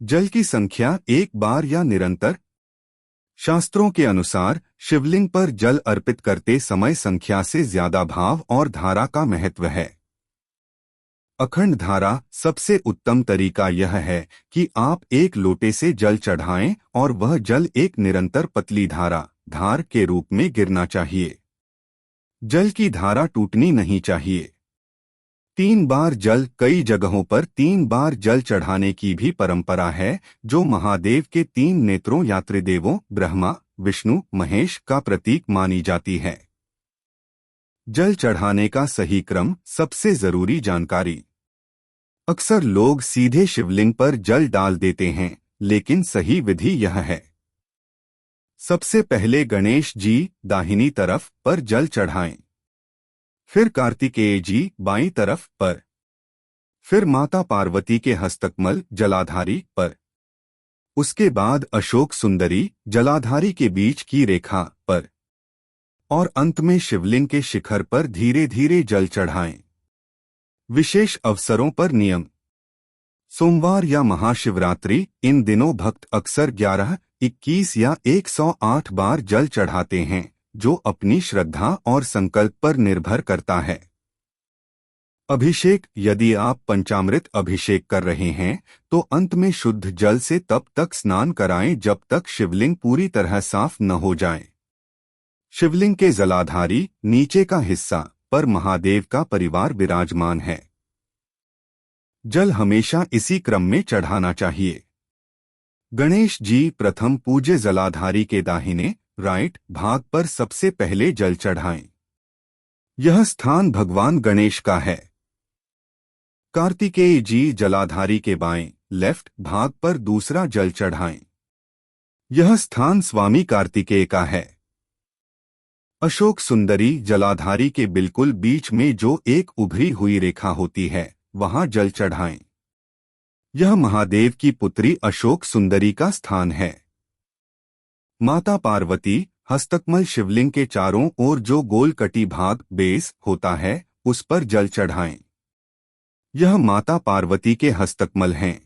जल की संख्या एक बार या निरंतर। शास्त्रों के अनुसार शिवलिंग पर जल अर्पित करते समय संख्या से ज्यादा भाव और धारा का महत्व है। अखंड धारा सबसे उत्तम तरीका यह है कि आप एक लोटे से जल चढ़ाएं और वह जल एक निरंतर पतली धार के रूप में गिरना चाहिए। जल की धारा टूटनी नहीं चाहिए। 3 बार जल। कई जगहों पर 3 बार जल चढ़ाने की भी परंपरा है, जो महादेव के 3 नेत्रों या त्रिदेवों ब्रह्मा, विष्णु, महेश का प्रतीक मानी जाती है। जल चढ़ाने का सही क्रम। सबसे जरूरी जानकारी। अक्सर लोग सीधे शिवलिंग पर जल डाल देते हैं, लेकिन सही विधि यह है। सबसे पहले गणेश जी दाहिनी तरफ पर जल चढ़ाएं, फिर कार्तिकेय जी बाईं तरफ पर, फिर माता पार्वती के हस्तकमल जलाधारी पर, उसके बाद अशोक सुंदरी जलाधारी के बीच की रेखा पर, और अंत में शिवलिंग के शिखर पर धीरे धीरे जल चढ़ाएं। विशेष अवसरों पर नियम। सोमवार या महाशिवरात्रि, इन दिनों भक्त अक्सर 11, 21 या 108 बार जल चढ़ाते हैं, जो अपनी श्रद्धा और संकल्प पर निर्भर करता है। अभिषेक। यदि आप पंचामृत अभिषेक कर रहे हैं तो अंत में शुद्ध जल से तब तक स्नान कराएं जब तक शिवलिंग पूरी तरह साफ न हो जाए। शिवलिंग के जलाधारी नीचे का हिस्सा पर महादेव का परिवार विराजमान है। जल हमेशा इसी क्रम में चढ़ाना चाहिए। गणेश जी प्रथम पूज्य जलाधारी के दाहिने राइट भाग पर सबसे पहले जल चढ़ाएं। यह स्थान भगवान गणेश का है। कार्तिकेय जी जलाधारी के बाएं लेफ्ट भाग पर दूसरा जल चढ़ाएं। यह स्थान स्वामी कार्तिकेय का है। अशोक सुंदरी जलाधारी के बिल्कुल बीच में जो एक उभरी हुई रेखा होती है, वहां जल चढ़ाएं। यह महादेव की पुत्री अशोक सुंदरी का स्थान है। माता पार्वती हस्तकमल शिवलिंग के चारों ओर जो गोल कटी भाग बेस होता है, उस पर जल चढ़ाएं। यह माता पार्वती के हस्तकमल हैं।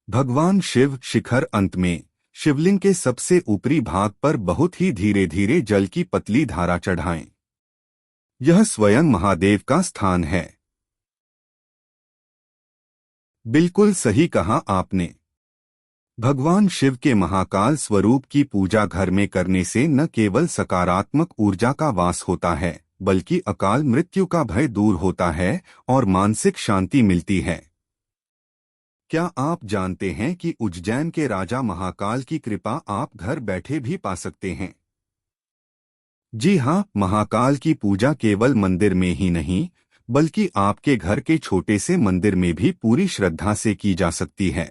भगवान शिव शिखर अंत में शिवलिंग के सबसे ऊपरी भाग पर बहुत ही धीरे धीरे जल की पतली धारा चढ़ाएं। यह स्वयं महादेव का स्थान है। बिल्कुल सही कहा आपने। भगवान शिव के महाकाल स्वरूप की पूजा घर में करने से न केवल सकारात्मक ऊर्जा का वास होता है, बल्कि अकाल मृत्यु का भय दूर होता है और मानसिक शांति मिलती है। क्या आप जानते हैं कि उज्जैन के राजा महाकाल की कृपा आप घर बैठे भी पा सकते हैं? जी हाँ, महाकाल की पूजा केवल मंदिर में ही नहीं, बल्कि आपके घर के छोटे से मंदिर में भी पूरी श्रद्धा से की जा सकती है।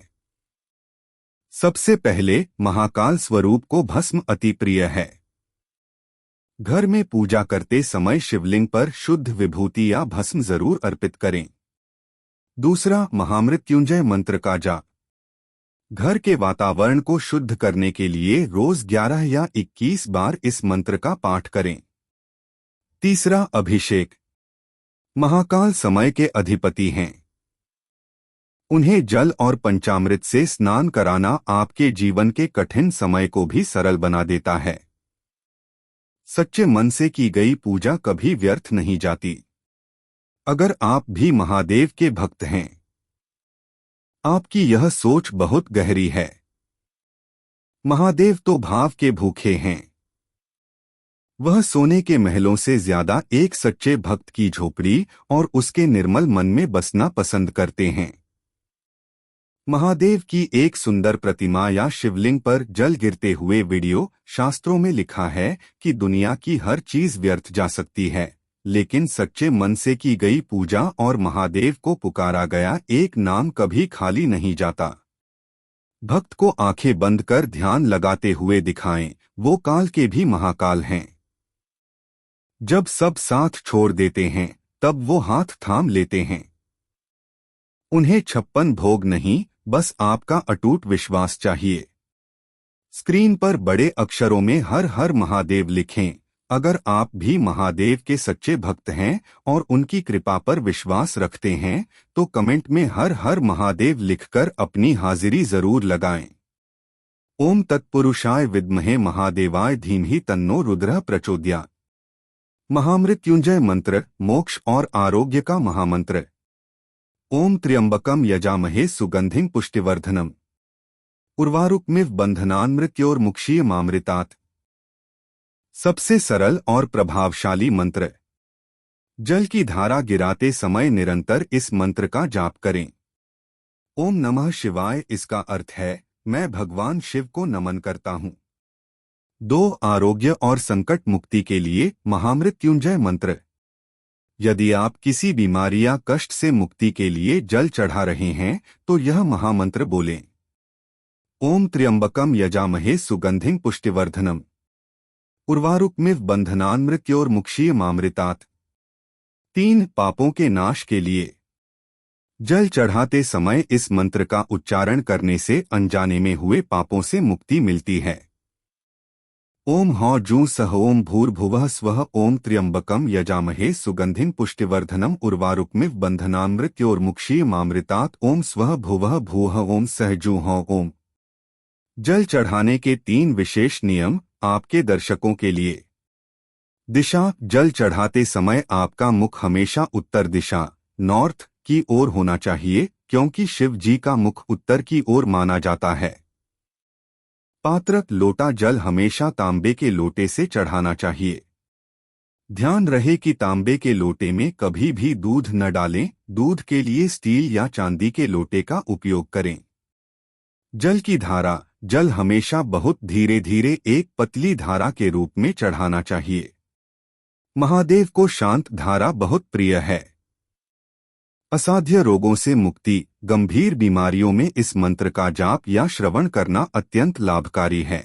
सबसे पहले महाकाल स्वरूप को भस्म अति प्रिय है। घर में पूजा करते समय शिवलिंग पर शुद्ध विभूति या भस्म जरूर अर्पित करें। दूसरा, महामृत्युंजय मंत्र का जाप। घर के वातावरण को शुद्ध करने के लिए रोज 11 या 21 बार इस मंत्र का पाठ करें। तीसरा, अभिषेक। महाकाल समय के अधिपति हैं। उन्हें जल और पंचामृत से स्नान कराना आपके जीवन के कठिन समय को भी सरल बना देता है। सच्चे मन से की गई पूजा कभी व्यर्थ नहीं जाती। अगर आप भी महादेव के भक्त हैं, आपकी यह सोच बहुत गहरी है। महादेव तो भाव के भूखे हैं। वह सोने के महलों से ज्यादा एक सच्चे भक्त की झोपड़ी और उसके निर्मल मन में बसना पसंद करते हैं। महादेव की एक सुंदर प्रतिमा या शिवलिंग पर जल गिरते हुए वीडियो। शास्त्रों में लिखा है कि दुनिया की हर चीज व्यर्थ जा सकती है, लेकिन सच्चे मन से की गई पूजा और महादेव को पुकारा गया एक नाम कभी खाली नहीं जाता। भक्त को आंखें बंद कर ध्यान लगाते हुए दिखाएं, वो काल के भी महाकाल हैं। जब सब साथ छोड़ देते हैं, तब वो हाथ थाम लेते हैं। उन्हें 56 भोग नहीं, बस आपका अटूट विश्वास चाहिए। स्क्रीन पर बड़े अक्षरों में हर हर महादेव लिखें अगर आप भी महादेव के सच्चे भक्त हैं और उनकी कृपा पर विश्वास रखते हैं तो कमेंट में हर हर महादेव लिखकर अपनी हाजिरी जरूर लगाएं। ओम तत्पुरुषाय विद्महे महादेवाय धीमहि तन्नो रुद्रः प्रचोदयात्। महामृत्युंजय मंत्र, मोक्ष और आरोग्य का महामंत्र। ओम त्र्यंबकम यजामहे सुगंधिं पुष्टिवर्धनम उर्वारुकमिव बंधनान् मृत्योर्मुक्षीयमामृतात्। सबसे सरल और प्रभावशाली मंत्र। जल की धारा गिराते समय निरंतर इस मंत्र का जाप करें। ओम नमः शिवाय इसका अर्थ है मैं भगवान शिव को नमन करता हूँ। 2. आरोग्य और संकट मुक्ति के लिए महामृत्युंजय मंत्र। यदि आप किसी बीमारी या कष्ट से मुक्ति के लिए जल चढ़ा रहे हैं तो यह महामंत्र बोलें। ओम त्र्यंबकम यजामहे सुगंधिं पुष्टिवर्धनम उर्वारुकमिव बंधनान् मृत्योर्मुक्षीयमामृतात्। 3. पापों के नाश के लिए। जल चढ़ाते समय इस मंत्र का उच्चारण करने से अनजाने में हुए पापों से मुक्ति मिलती है। ओम हौ जू सह ओम भूर्भुवः स्वः ओम त्र्यंबकम यजामहे सुगंधिं पुष्टिवर्धनम उर्वारुकमिव बंधनान् मृत्योर्मुक्षीयमामृतात्। ओम स्वः भुवः भूः ओम सह जू हौ ओम। जल चढ़ाने के 3 विशेष नियम आपके दर्शकों के लिए। दिशा। जल चढ़ाते समय आपका मुख हमेशा उत्तर दिशा नॉर्थ की ओर होना चाहिए क्योंकि शिव जी का मुख उत्तर की ओर माना जाता है। पात्र। लोटा। जल हमेशा तांबे के लोटे से चढ़ाना चाहिए। ध्यान रहे कि तांबे के लोटे में कभी भी दूध न डालें। दूध के लिए स्टील या चांदी के लोटे का उपयोग करें। जल की धारा। जल हमेशा बहुत धीरे धीरे एक पतली धारा के रूप में चढ़ाना चाहिए। महादेव को शांत धारा बहुत प्रिय है। असाध्य रोगों से मुक्ति। गंभीर बीमारियों में इस मंत्र का जाप या श्रवण करना अत्यंत लाभकारी है।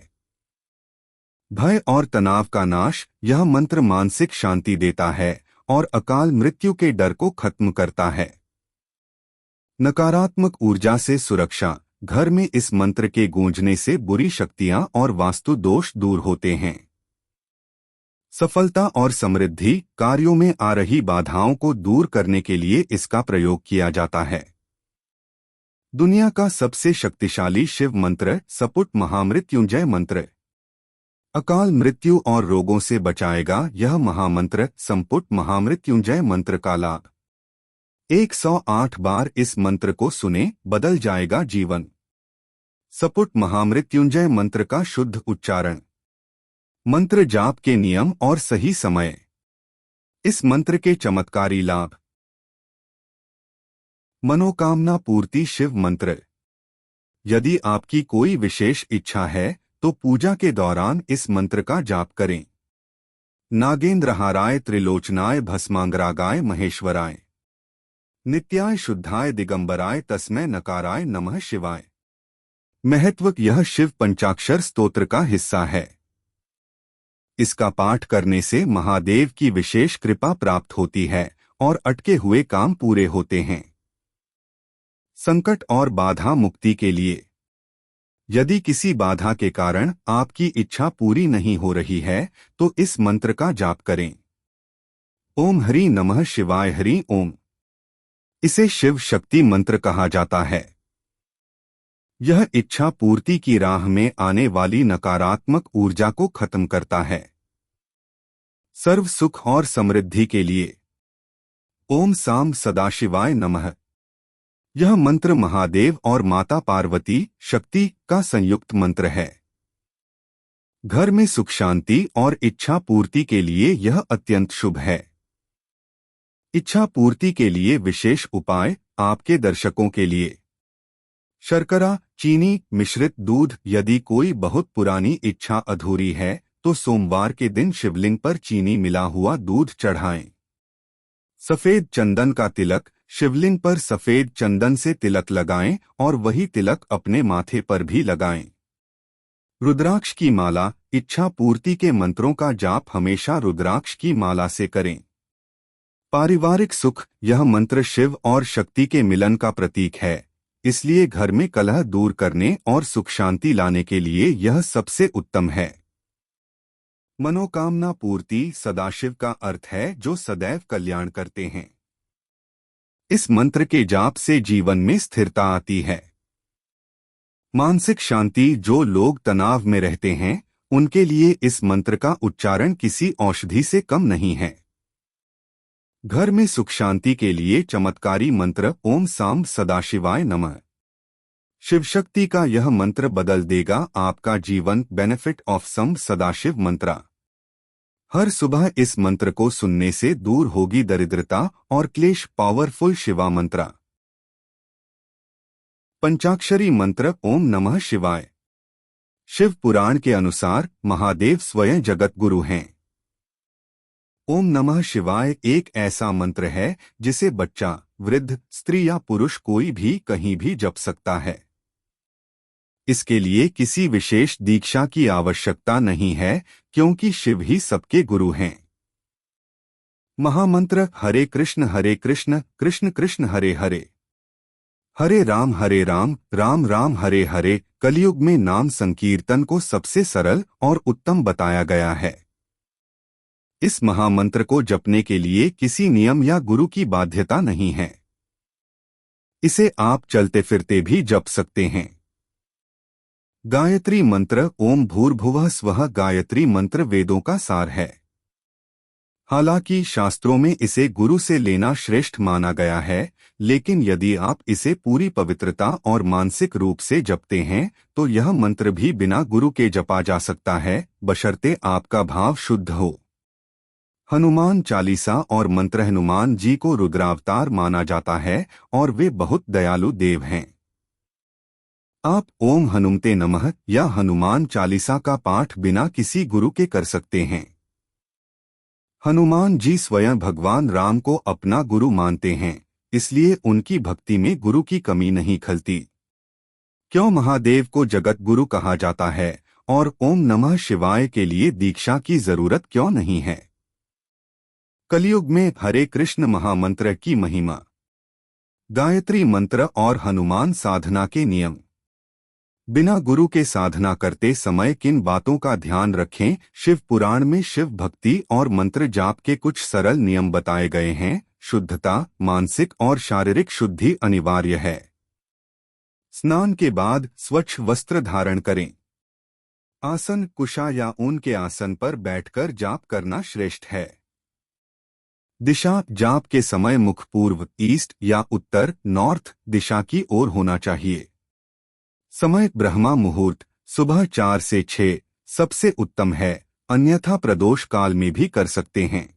भय और तनाव का नाश। यह मंत्र मानसिक शांति देता है और अकाल मृत्यु के डर को खत्म करता है। नकारात्मक ऊर्जा से सुरक्षा। घर में इस मंत्र के गूंजने से बुरी शक्तियां और वास्तु दोष दूर होते हैं। सफलता और समृद्धि। कार्यों में आ रही बाधाओं को दूर करने के लिए इसका प्रयोग किया जाता है। दुनिया का सबसे शक्तिशाली शिव मंत्र सपुट महामृत्युंजय मंत्र। अकाल मृत्यु और रोगों से बचाएगा यह महामंत्र संपुट महामृत्युंजय मंत्र का लाभ। 108 बार इस मंत्र को सुने, बदल जाएगा जीवन। सपुट महामृत्युंजय मंत्र का शुद्ध उच्चारण। मंत्र जाप के नियम और सही समय। इस मंत्र के चमत्कारी लाभ। मनोकामना पूर्ति। शिव मंत्र। यदि आपकी कोई विशेष इच्छा है तो पूजा के दौरान इस मंत्र का जाप करें। नागेंद्रहाराय त्रिलोचनाय भस्मांगरागाय महेश्वराय नित्याय शुद्धाय दिगंबराय तस्मै नकाराय नमः शिवाय। महत्व। यह शिव पंचाक्षर स्तोत्र का हिस्सा है। इसका पाठ करने से महादेव की विशेष कृपा प्राप्त होती है और अटके हुए काम पूरे होते हैं। संकट और बाधा मुक्ति के लिए। यदि किसी बाधा के कारण आपकी इच्छा पूरी नहीं हो रही है तो इस मंत्र का जाप करें। ओम हरि नमः शिवाय हरि ओम। इसे शिव शक्ति मंत्र कहा जाता है। यह इच्छा पूर्ति की राह में आने वाली नकारात्मक ऊर्जा को खत्म करता है। सर्व सुख और समृद्धि के लिए। ओम साम सदाशिवाय नमः। यह मंत्र महादेव और माता पार्वती शक्ति का संयुक्त मंत्र है। घर में सुख शांति और इच्छा पूर्ति के लिए यह अत्यंत शुभ है। इच्छा पूर्ति के लिए विशेष उपाय आपके दर्शकों के लिए। शर्करा, चीनी मिश्रित दूध। यदि कोई बहुत पुरानी इच्छा अधूरी है तो सोमवार के दिन शिवलिंग पर चीनी मिला हुआ दूध चढ़ाएं। सफेद चंदन का तिलक। शिवलिंग पर सफेद चंदन से तिलक लगाएं और वही तिलक अपने माथे पर भी लगाएं। रुद्राक्ष की माला। इच्छा पूर्ति के मंत्रों का जाप हमेशा रुद्राक्ष की माला से करें। पारिवारिक सुख। यह मंत्र शिव और शक्ति के मिलन का प्रतीक है, इसलिए घर में कलह दूर करने और सुख शांति लाने के लिए यह सबसे उत्तम है। मनोकामना पूर्ति सदाशिव का अर्थ है जो सदैव कल्याण करते हैं। इस मंत्र के जाप से जीवन में स्थिरता आती है। मानसिक शांति जो लोग तनाव में रहते हैं उनके लिए इस मंत्र का उच्चारण किसी औषधि से कम नहीं है। घर में सुख शांति के लिए चमत्कारी मंत्र ओम सांब सदाशिवाय नमः। शिव शक्ति का यह मंत्र बदल देगा आपका जीवन। बेनिफिट ऑफ संब सदाशिव मंत्रा। हर सुबह इस मंत्र को सुनने से दूर होगी दरिद्रता और क्लेश। पावरफुल शिवा मंत्रा। पंचाक्षरी मंत्र ओम नमः शिवाय। शिव पुराण के अनुसार महादेव स्वयं जगत गुरु हैं। ओम नमः शिवाय एक ऐसा मंत्र है जिसे बच्चा, वृद्ध, स्त्री या पुरुष कोई भी कहीं भी जप सकता है। इसके लिए किसी विशेष दीक्षा की आवश्यकता नहीं है क्योंकि शिव ही सबके गुरु हैं। महामंत्र हरे कृष्ण कृष्ण कृष्ण हरे हरे, हरे राम राम राम हरे हरे। कलयुग में नाम संकीर्तन को सबसे सरल और उत्तम बताया गया है। इस महामंत्र को जपने के लिए किसी नियम या गुरु की बाध्यता नहीं है। इसे आप चलते फिरते भी जप सकते हैं। गायत्री मंत्र ओम भूर्भुवः स्वः। गायत्री मंत्र वेदों का सार है। हालांकि शास्त्रों में इसे गुरु से लेना श्रेष्ठ माना गया है, लेकिन यदि आप इसे पूरी पवित्रता और मानसिक रूप से जपते हैं तो यह मंत्र भी बिना गुरु के जपा जा सकता है, बशर्ते आपका भाव शुद्ध हो। हनुमान चालीसा और मंत्र। हनुमान जी को रुद्रावतार माना जाता है और वे बहुत दयालु देव हैं। आप ओम हनुमते नमः या हनुमान चालीसा का पाठ बिना किसी गुरु के कर सकते हैं। हनुमान जी स्वयं भगवान राम को अपना गुरु मानते हैं, इसलिए उनकी भक्ति में गुरु की कमी नहीं खलती। क्यों महादेव को जगत गुरु कहा जाता है और ओम नमः शिवाय के लिए दीक्षा की जरूरत क्यों नहीं है? कलयुग में हरे कृष्ण महामंत्र की महिमा। गायत्री मंत्र और हनुमान साधना के नियम। बिना गुरु के साधना करते समय किन बातों का ध्यान रखें? शिव पुराण में शिव भक्ति और मंत्र जाप के कुछ सरल नियम बताए गए हैं। शुद्धता, मानसिक और शारीरिक शुद्धि अनिवार्य है। स्नान के बाद स्वच्छ वस्त्र धारण करें। आसन कुशा या ऊन के आसन पर बैठकर जाप करना श्रेष्ठ है। दिशा जाप के समय मुख पूर्व, ईस्ट या उत्तर, नॉर्थ दिशा की ओर होना चाहिए। समय ब्रह्मा मुहूर्त सुबह 4 से 6 सबसे उत्तम है, अन्यथा प्रदोष काल में भी कर सकते हैं।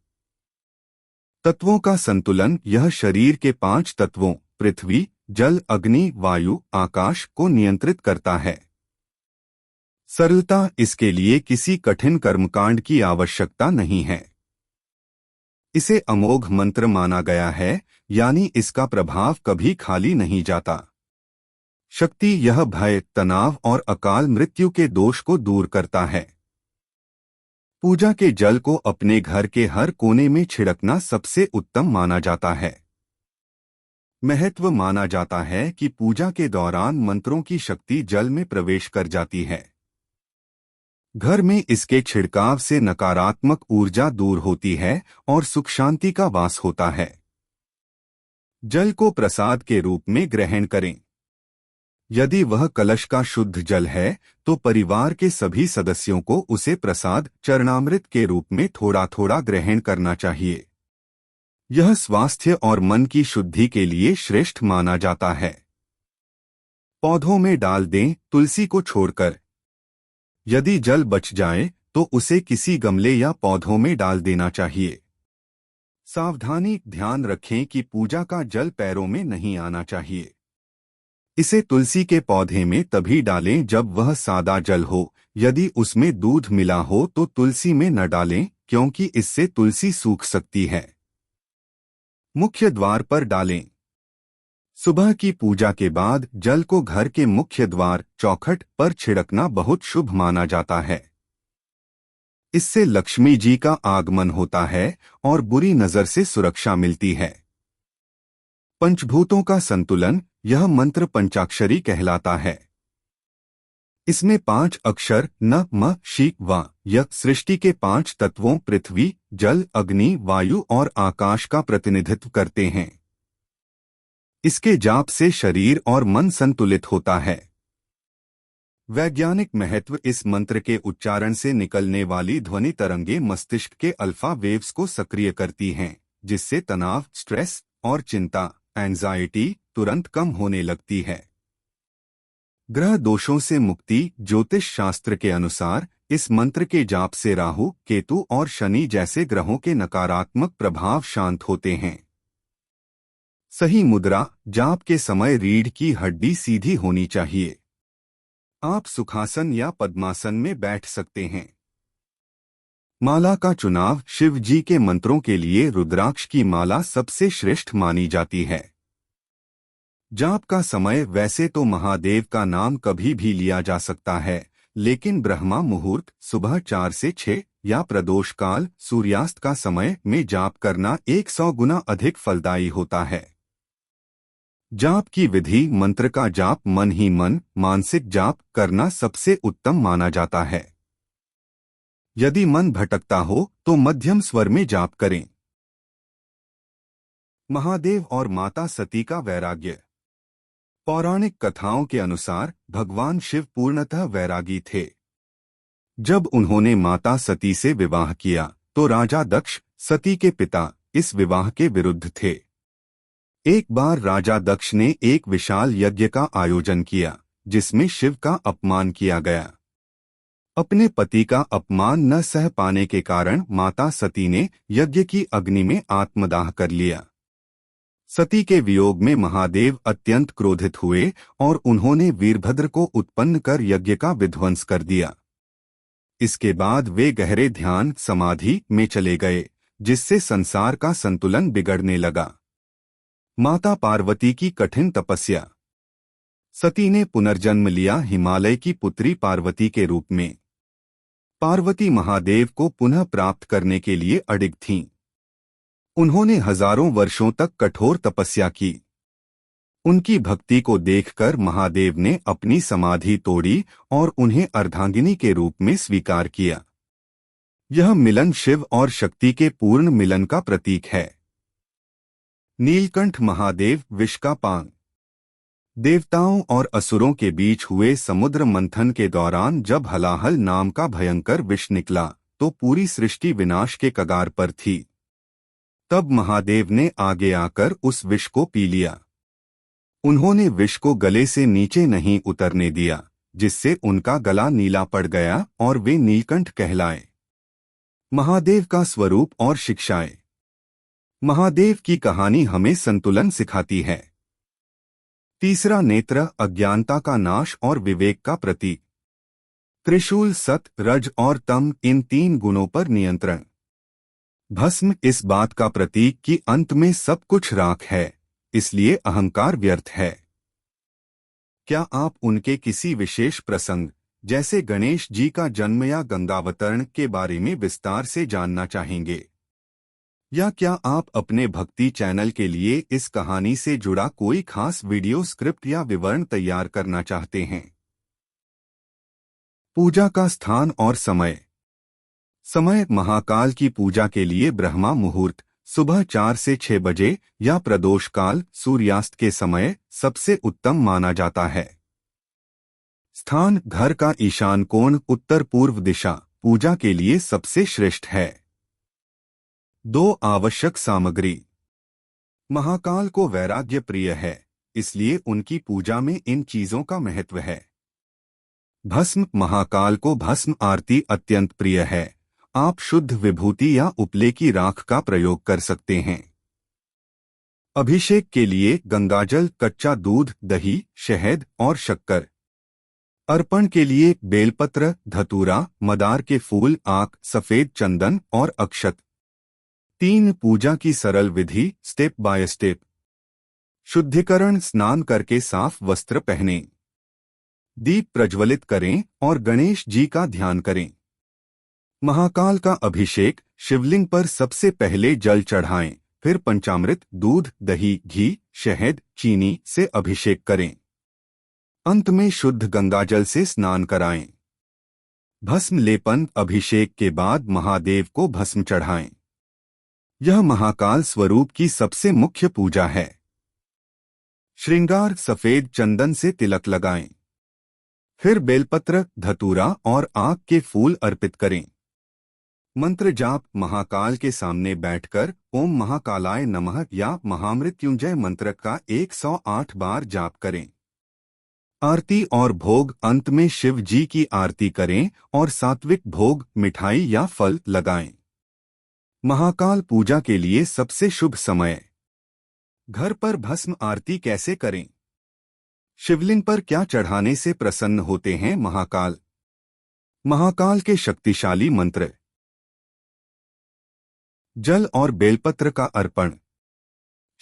तत्वों का संतुलन। यह शरीर के 5 तत्वों पृथ्वी, जल, अग्नि, वायु, आकाश को नियंत्रित करता है। सरलता। इसके लिए किसी कठिन कर्मकांड की आवश्यकता नहीं है। इसे अमोघ मंत्र माना गया है, यानी इसका प्रभाव कभी खाली नहीं जाता। शक्ति। यह भय, तनाव और अकाल मृत्यु के दोष को दूर करता है। पूजा के जल को अपने घर के हर कोने में छिड़कना सबसे उत्तम माना जाता है। महत्व माना जाता है कि पूजा के दौरान मंत्रों की शक्ति जल में प्रवेश कर जाती है। घर में इसके छिड़काव से नकारात्मक ऊर्जा दूर होती है और सुख शांति का वास होता है। जल को प्रसाद के रूप में ग्रहण करें। यदि वह कलश का शुद्ध जल है तो परिवार के सभी सदस्यों को उसे प्रसाद चरणामृत के रूप में थोड़ा थोड़ा ग्रहण करना चाहिए। यह स्वास्थ्य और मन की शुद्धि के लिए श्रेष्ठ माना जाता है। पौधों में डाल दें, तुलसी को छोड़कर। यदि जल बच जाए तो उसे किसी गमले या पौधों में डाल देना चाहिए। सावधानी। ध्यान रखें कि पूजा का जल पैरों में नहीं आना चाहिए। इसे तुलसी के पौधे में तभी डालें जब वह सादा जल हो। यदि उसमें दूध मिला हो तो तुलसी में न डालें, क्योंकि इससे तुलसी सूख सकती है। मुख्य द्वार पर डालें। सुबह की पूजा के बाद जल को घर के मुख्य द्वार, चौखट पर छिड़कना बहुत शुभ माना जाता है। इससे लक्ष्मी जी का आगमन होता है और बुरी नजर से सुरक्षा मिलती है। पंचभूतों का संतुलन। यह मंत्र पंचाक्षरी कहलाता है। इसमें 5 अक्षर न म शी व य सृष्टि के 5 तत्वों पृथ्वी, जल, अग्नि, वायु और आकाश का प्रतिनिधित्व करते हैं। इसके जाप से शरीर और मन संतुलित होता है। वैज्ञानिक महत्व। इस मंत्र के उच्चारण से निकलने वाली ध्वनि तरंगे मस्तिष्क के अल्फा वेव्स को सक्रिय करती हैं, जिससे तनाव, स्ट्रेस और चिंता, एंजाइटी तुरंत कम होने लगती है। ग्रह दोषों से मुक्ति। ज्योतिष शास्त्र के अनुसार इस मंत्र के जाप से राहु, केतु और शनि जैसे ग्रहों के नकारात्मक प्रभाव शांत होते हैं। सही मुद्रा। जाप के समय रीढ़ की हड्डी सीधी होनी चाहिए। आप सुखासन या पद्मासन में बैठ सकते हैं। माला का चुनाव। शिव जी के मंत्रों के लिए रुद्राक्ष की माला सबसे श्रेष्ठ मानी जाती है। जाप का समय। वैसे तो महादेव का नाम कभी भी लिया जा सकता है, लेकिन ब्रह्मा मुहूर्त सुबह 4 से 6 या प्रदोष काल सूर्यास्त का समय में जाप करना 100 गुना अधिक फलदायी होता है। जाप की विधि। मंत्र का जाप मन ही मन, मानसिक जाप करना सबसे उत्तम माना जाता है। यदि मन भटकता हो तो मध्यम स्वर में जाप करें। महादेव और माता सती का वैराग्य। पौराणिक कथाओं के अनुसार भगवान शिव पूर्णतः वैरागी थे। जब उन्होंने माता सती से विवाह किया तो राजा दक्ष, सती के पिता, इस विवाह के विरुद्ध थे। एक बार राजा दक्ष ने एक विशाल यज्ञ का आयोजन किया, जिसमें शिव का अपमान किया गया। अपने पति का अपमान न सह पाने के कारण माता सती ने यज्ञ की अग्नि में आत्मदाह कर लिया। सती के वियोग में महादेव अत्यंत क्रोधित हुए और उन्होंने वीरभद्र को उत्पन्न कर यज्ञ का विध्वंस कर दिया। इसके बाद वे गहरे ध्यान समाधि में चले गए, जिससे संसार का संतुलन बिगड़ने लगा। माता पार्वती की कठिन तपस्या। सती ने पुनर्जन्म लिया हिमालय की पुत्री पार्वती के रूप में। पार्वती महादेव को पुनः प्राप्त करने के लिए अडिग थीं। उन्होंने हजारों वर्षों तक कठोर तपस्या की। उनकी भक्ति को देखकर महादेव ने अपनी समाधि तोड़ी और उन्हें अर्धांगिनी के रूप में स्वीकार किया। यह मिलन शिव और शक्ति के पूर्ण मिलन का प्रतीक है। नीलकंठ महादेव, विष का पान। देवताओं और असुरों के बीच हुए समुद्र मंथन के दौरान जब हलाहल नाम का भयंकर विष निकला तो पूरी सृष्टि विनाश के कगार पर थी। तब महादेव ने आगे आकर उस विष को पी लिया। उन्होंने विष को गले से नीचे नहीं उतरने दिया, जिससे उनका गला नीला पड़ गया और वे नीलकंठ कहलाए। महादेव का स्वरूप और शिक्षाएं। महादेव की कहानी हमें संतुलन सिखाती है। तीसरा नेत्र, अज्ञानता का नाश और विवेक का प्रतीक। त्रिशूल सत, रज और तम, इन 3 गुणों पर नियंत्रण। भस्म, इस बात का प्रतीक कि अंत में सब कुछ राख है, इसलिए अहंकार व्यर्थ है। क्या आप उनके किसी विशेष प्रसंग, जैसे गणेश जी का जन्म या गंगावतरण के बारे में विस्तार से जानना चाहेंगे? या क्या आप अपने भक्ति चैनल के लिए इस कहानी से जुड़ा कोई खास वीडियो स्क्रिप्ट या विवरण तैयार करना चाहते हैं? पूजा का स्थान और समय। समय। महाकाल की पूजा के लिए ब्रह्मा मुहूर्त सुबह 4 से 6 बजे या प्रदोष काल सूर्यास्त के समय सबसे उत्तम माना जाता है। स्थान, घर का ईशान कोण उत्तर पूर्व दिशा पूजा के लिए सबसे श्रेष्ठ है। 2 आवश्यक सामग्री। महाकाल को वैराग्य प्रिय है, इसलिए उनकी पूजा में इन चीजों का महत्व है। भस्म, महाकाल को भस्म आरती अत्यंत प्रिय है। आप शुद्ध विभूति या उपले की राख का प्रयोग कर सकते हैं। अभिषेक के लिए गंगाजल, कच्चा दूध, दही, शहद और शक्कर। अर्पण के लिए बेलपत्र, धतूरा, मदार के फूल, आक, सफेद चंदन और अक्षत। 3 पूजा की सरल विधि, स्टेप बाय स्टेप। शुद्धिकरण, स्नान करके साफ वस्त्र पहनें। दीप प्रज्वलित करें और गणेश जी का ध्यान करें। महाकाल का अभिषेक, शिवलिंग पर सबसे पहले जल चढ़ाएं, फिर पंचामृत, दूध, दही, घी, शहद, चीनी से अभिषेक करें। अंत में शुद्ध गंगाजल से स्नान कराएं। भस्म लेपन अभिषेक के बाद महादेव को भस्म चढ़ाएं। यह महाकाल स्वरूप की सबसे मुख्य पूजा है। श्रृंगार सफेद चंदन से तिलक लगाएं। फिर बेलपत्र, धतूरा और आक के फूल अर्पित करें। मंत्र जाप महाकाल के सामने बैठकर ओम महाकालाय नमः या महामृत्युंजय मंत्र का 108 बार जाप करें। आरती और भोग अंत में शिव जी की आरती करें और सात्विक भोग मिठाई या फल लगाएं। महाकाल पूजा के लिए सबसे शुभ समय। घर पर भस्म आरती कैसे करें? शिवलिंग पर क्या चढ़ाने से प्रसन्न होते हैं महाकाल? महाकाल के शक्तिशाली मंत्र। जल और बेलपत्र का अर्पण।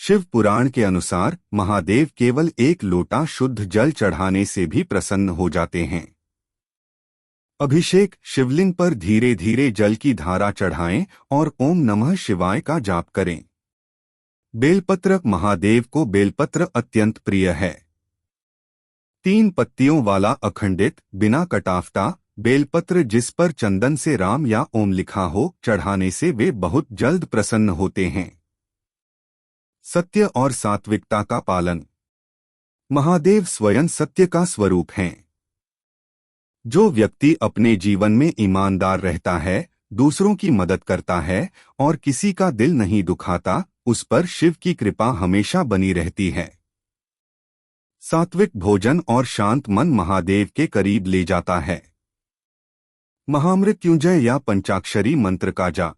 शिव पुराण के अनुसार महादेव केवल एक लोटा शुद्ध जल चढ़ाने से भी प्रसन्न हो जाते हैं। अभिषेक शिवलिंग पर धीरे धीरे जल की धारा चढ़ाएं और ओम नमः शिवाय का जाप करें। बेलपत्र महादेव को बेलपत्र अत्यंत प्रिय है। 3 पत्तियों वाला अखंडित बिना कटाफ्टा बेलपत्र जिस पर चंदन से राम या ओम लिखा हो चढ़ाने से वे बहुत जल्द प्रसन्न होते हैं। सत्य और सात्विकता का पालन। महादेव स्वयं सत्य का स्वरूप हैं। जो व्यक्ति अपने जीवन में ईमानदार रहता है, दूसरों की मदद करता है और किसी का दिल नहीं दुखाता, उस पर शिव की कृपा हमेशा बनी रहती है। सात्विक भोजन और शांत मन महादेव के करीब ले जाता है। महामृत्युंजय या पंचाक्षरी मंत्र का जाप।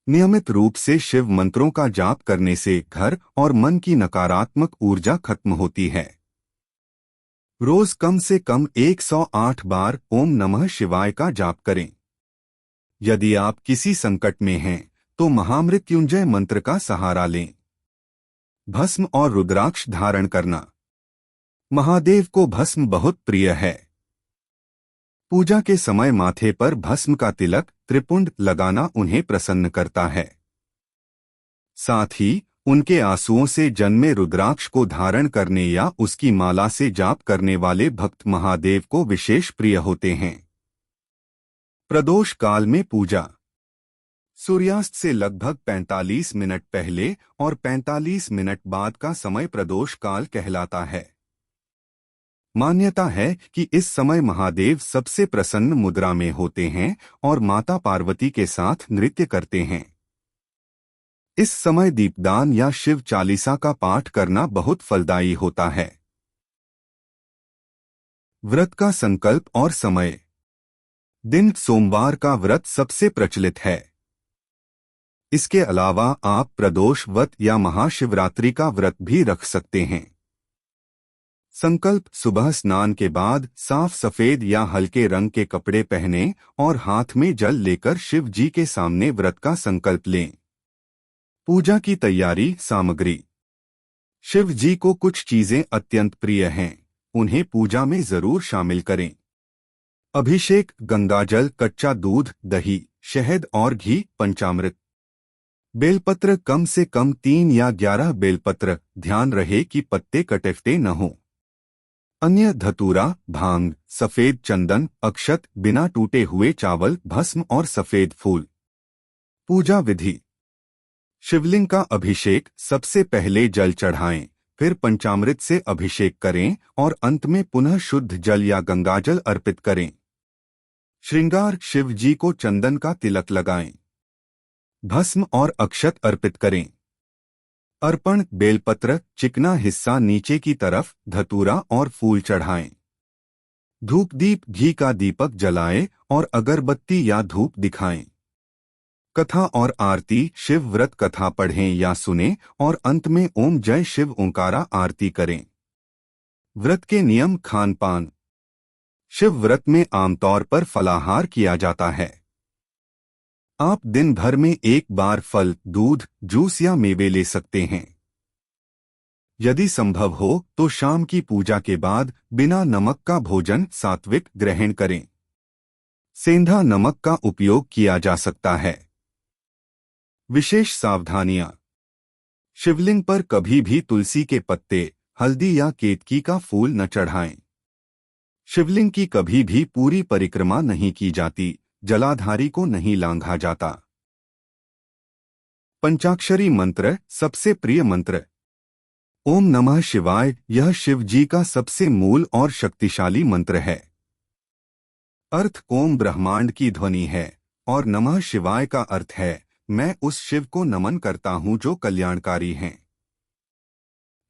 नियमित रूप से शिव मंत्रों का जाप करने से घर और मन की नकारात्मक ऊर्जा खत्म होती है। रोज कम से कम 108 बार ओम नमः शिवाय का जाप करें। यदि आप किसी संकट में हैं, तो महामृत्युंजय मंत्र का सहारा लें। भस्म और रुद्राक्ष धारण करना। महादेव को भस्म बहुत प्रिय है। पूजा के समय माथे पर भस्म का तिलक त्रिपुंड लगाना उन्हें प्रसन्न करता है। साथ ही उनके आंसुओं से जन्मे रुद्राक्ष को धारण करने या उसकी माला से जाप करने वाले भक्त महादेव को विशेष प्रिय होते हैं। प्रदोष काल में पूजा। सूर्यास्त से लगभग 45 मिनट पहले और 45 मिनट बाद का समय प्रदोष काल कहलाता है। मान्यता है कि इस समय महादेव सबसे प्रसन्न मुद्रा में होते हैं और माता पार्वती के साथ नृत्य करते हैं। इस समय दीपदान या शिव चालीसा का पाठ करना बहुत फलदायी होता है। व्रत का संकल्प और समय। दिन सोमवार का व्रत सबसे प्रचलित है। इसके अलावा आप प्रदोष व्रत या महाशिवरात्रि का व्रत भी रख सकते हैं। संकल्प सुबह स्नान के बाद साफ सफेद या हल्के रंग के कपड़े पहनें और हाथ में जल लेकर शिव जी के सामने व्रत का संकल्प लें। पूजा की तैयारी सामग्री। शिव जी को कुछ चीजें अत्यंत प्रिय हैं, उन्हें पूजा में जरूर शामिल करें। अभिषेक गंगाजल, कच्चा दूध, दही, शहद और घी, पंचामृत। बेलपत्र कम से कम 3 या 11 बेलपत्र, ध्यान रहे कि पत्ते कटेफते न हों। अन्य धतूरा, भांग, सफेद चंदन, अक्षत, बिना टूटे हुए चावल, भस्म और सफेद फूल। पूजा विधि। शिवलिंग का अभिषेक सबसे पहले जल चढ़ाएं, फिर पंचामृत से अभिषेक करें और अंत में पुनः शुद्ध जल या गंगाजल अर्पित करें। श्रृंगार शिव जी को चंदन का तिलक लगाएं। भस्म और अक्षत अर्पित करें। अर्पण बेलपत्र, चिकना हिस्सा नीचे की तरफ, धतूरा और फूल चढ़ाएं। धूप दीप घी का दीपक जलाएं और अगरबत्ती या धूप दिखाएं। कथा और आरती शिव व्रत कथा पढ़ें या सुनें और अंत में ओम जय शिव ओंकारा आरती करें। व्रत के नियम खान पान। शिव व्रत में आमतौर पर फलाहार किया जाता है। आप दिन भर में एक बार फल, दूध, जूस या मेवे ले सकते हैं। यदि संभव हो तो शाम की पूजा के बाद बिना नमक का भोजन सात्विक ग्रहण करें। सेंधा नमक का उपयोग किया जा सकता है। विशेष सावधानियां। शिवलिंग पर कभी भी तुलसी के पत्ते, हल्दी या केतकी का फूल न चढ़ाएं। शिवलिंग की कभी भी पूरी परिक्रमा नहीं की जाती, जलाधारी को नहीं लांघा जाता। पंचाक्षरी मंत्र, सबसे प्रिय मंत्र। ओम नमः शिवाय यह शिव जी का सबसे मूल और शक्तिशाली मंत्र है। अर्थ ओम ब्रह्मांड की ध्वनि है और नमः शिवाय का अर्थ है मैं उस शिव को नमन करता हूं जो कल्याणकारी हैं।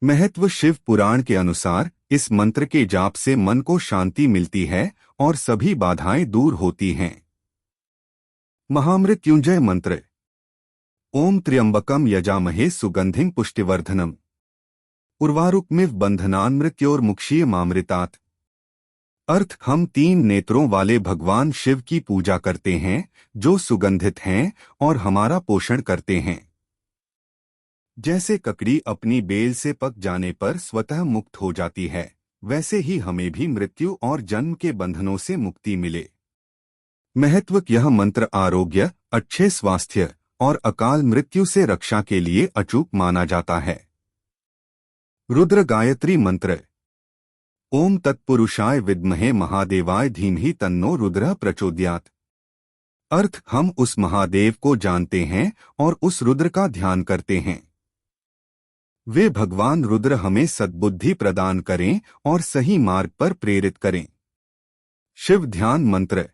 महत्व। शिव पुराण के अनुसार इस मंत्र के जाप से मन को शांति मिलती है और सभी बाधाएं दूर होती हैं। महामृत्युंजय मंत्र। ओम त्र्यंबकम यजामहे सुगंधिं पुष्टिवर्धनम उर्वारुकमिव बंधनान्मृत्योर्मुक्षीयमामृतात्। अर्थ। हम 3 नेत्रों वाले भगवान शिव की पूजा करते हैं जो सुगंधित हैं और हमारा पोषण करते हैं। जैसे ककड़ी अपनी बेल से पक जाने पर स्वतः मुक्त हो जाती है, वैसे ही हमें भी मृत्यु और जन्म के बंधनों से मुक्ति मिले। महत्व। यह मंत्र आरोग्य, अच्छे स्वास्थ्य और अकाल मृत्यु से रक्षा के लिए अचूक माना जाता है। रुद्र गायत्री मंत्र। ओम तत्पुरुषाय विद्महे महादेवाय धीमहि तन्नो रुद्रः प्रचोदयात्। अर्थ। हम उस महादेव को जानते हैं और उस रुद्र का ध्यान करते हैं। वे भगवान रुद्र हमें सद्बुद्धि प्रदान करें और सही मार्ग पर प्रेरित करें। शिव ध्यान मंत्र।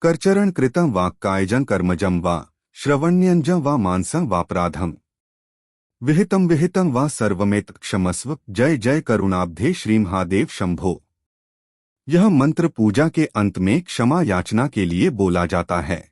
करचरण कृतं वाक्कायजं कर्मजं वा श्रवण्यंजं वा मानसं वापराधं विहितं विहितं वा सर्वमेत क्षमस्व। जय जय करुणाब्धे श्री महादेव शंभो। यह मंत्र पूजा के अंत में क्षमा याचना के लिए बोला जाता है।